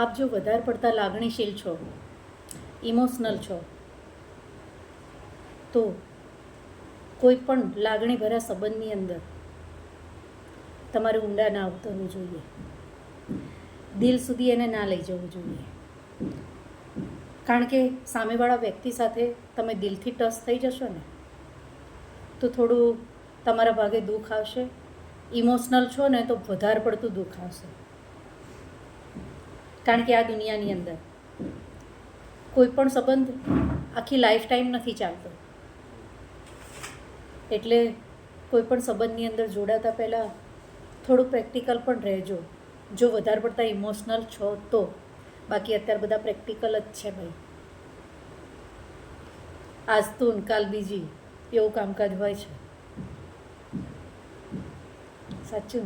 આપ જો વધારે પડતા લાગણીશીલ છો, ઇમોશનલ છો, તો કોઈ પણ લાગણીભર્યા સંબંધની અંદર તમારે ઊંડા ના ઉતરવું જોઈએ, દિલ સુધી એને ના લઈ જવું જોઈએ. કારણ કે સામેવાળા વ્યક્તિ સાથે તમે દિલથી ટચ થઈ જશો ને તો થોડું તમારા ભાગે દુઃખ આવશે. ઇમોશનલ છો ને તો વધારે પડતું દુઃખ આવશે. કારણ કે આ દુનિયાની અંદર કોઈ પણ સંબંધ આખી લાઈફ ટાઈમ નથી ચાલતો. એટલે કોઈ પણ સંબંધની અંદર જોડાતા પહેલાં થોડું પ્રેક્ટિકલ પણ રહેજો. જો વધારે પડતા ઇમોશનલ છો તો. બાકી અત્યારે બધા પ્રેક્ટિકલ જ છે ભાઈ. આજ તું કાલ બીજી એવું કામકાજ હોય છે. સાચું.